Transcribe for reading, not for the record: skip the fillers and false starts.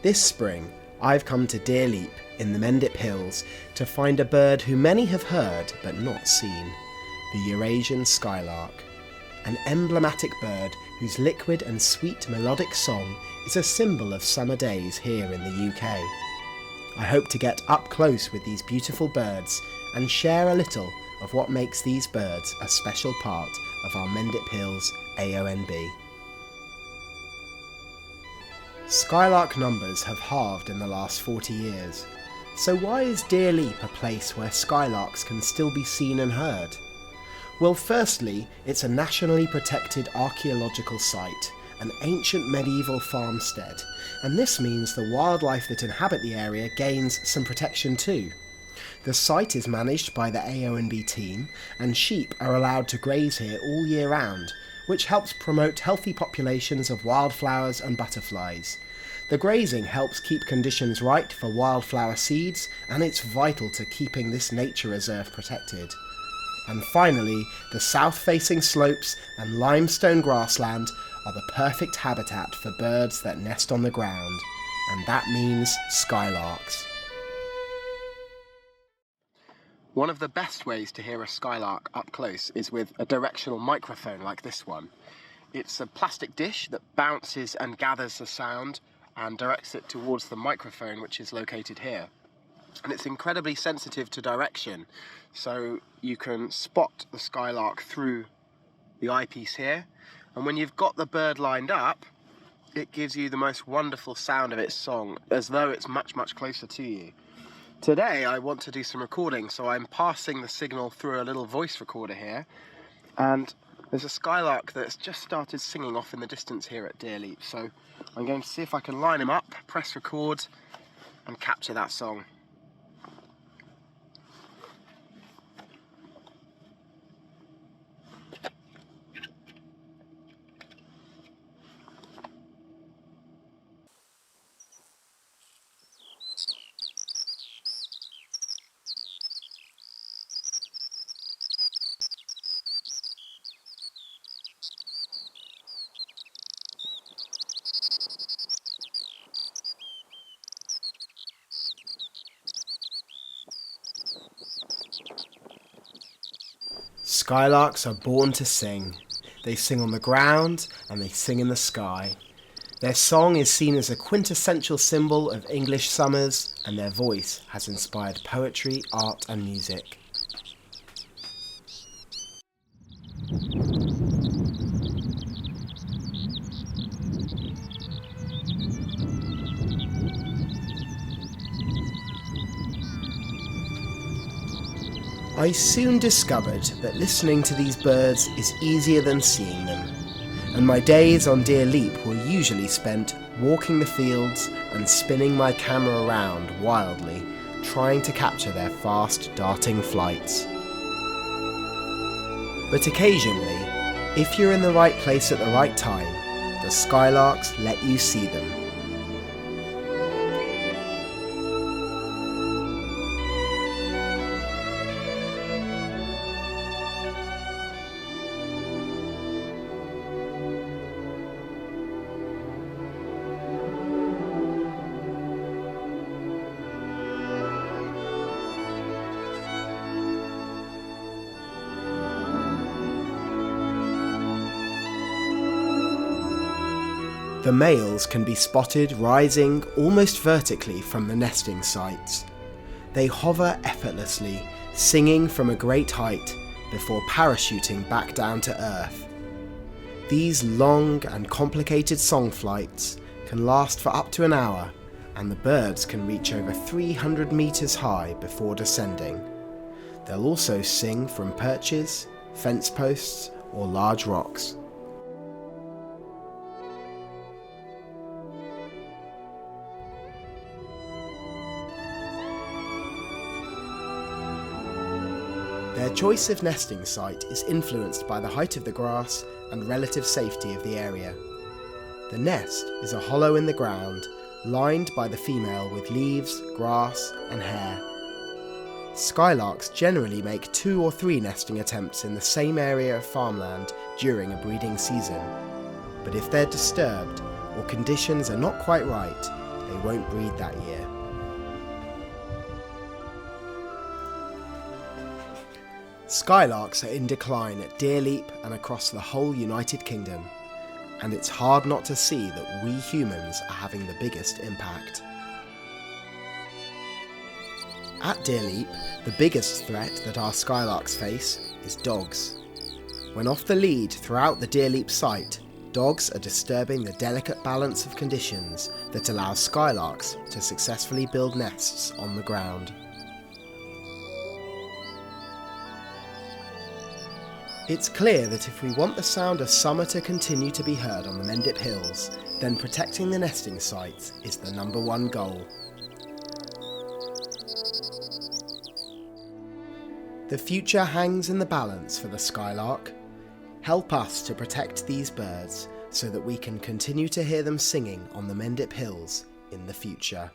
This spring, I've come to Deer Leap in the Mendip Hills to find a bird who many have heard but not seen, the Eurasian skylark, an emblematic bird whose liquid and sweet melodic song is a symbol of summer days here in the UK. I hope to get up close with these beautiful birds and share a little of what makes these birds a special part of our Mendip Hills AONB. Skylark numbers have halved in the last 40 years, so why is Deer Leap a place where skylarks can still be seen and heard? Well, firstly, it's a nationally protected archaeological site, an ancient medieval farmstead, and this means the wildlife that inhabit the area gains some protection too. The site is managed by the AONB team, and sheep are allowed to graze here all year round, which helps promote healthy populations of wildflowers and butterflies. The grazing helps keep conditions right for wildflower seeds, and it's vital to keeping this nature reserve protected. And finally, the south-facing slopes and limestone grassland are the perfect habitat for birds that nest on the ground, and that means skylarks. One of the best ways to hear a skylark up close is with a directional microphone like this one. It's a plastic dish that bounces and gathers the sound and directs it towards the microphone, which is located here. And it's incredibly sensitive to direction, so you can spot the skylark through the eyepiece here, and when you've got the bird lined up, it gives you the most wonderful sound of its song, as though it's much closer to you. Today I want to do some recording, so I'm passing the signal through a little voice recorder here, and there's a skylark that's just started singing off in the distance here at Deer Leap, so I'm going to see if I can line him up, press record and capture that song. Skylarks are born to sing. They sing on the ground and they sing in the sky. Their song is seen as a quintessential symbol of English summers, and their voice has inspired poetry, art and music. I soon discovered that listening to these birds is easier than seeing them, and my days on Deer Leap were usually spent walking the fields and spinning my camera around wildly, trying to capture their fast, darting flights. But occasionally, if you're in the right place at the right time, the skylarks let you see them. The males can be spotted rising almost vertically from the nesting sites. They hover effortlessly, singing from a great height before parachuting back down to earth. These long and complicated song flights can last for up to an hour, and the birds can reach over 300 meters high before descending. They'll also sing from perches, fence posts, or large rocks. Their choice of nesting site is influenced by the height of the grass and relative safety of the area. The nest is a hollow in the ground, lined by the female with leaves, grass and hair. Skylarks generally make 2 or 3 nesting attempts in the same area of farmland during a breeding season, but if they're disturbed or conditions are not quite right, they won't breed that year. Skylarks are in decline at Deer Leap and across the whole United Kingdom, and it's hard not to see that we humans are having the biggest impact. At Deer Leap, the biggest threat that our skylarks face is dogs. When off the lead throughout the Deer Leap site, dogs are disturbing the delicate balance of conditions that allow skylarks to successfully build nests on the ground. It's clear that if we want the sound of summer to continue to be heard on the Mendip Hills, then protecting the nesting sites is the #1 goal. The future hangs in the balance for the skylark. Help us to protect these birds so that we can continue to hear them singing on the Mendip Hills in the future.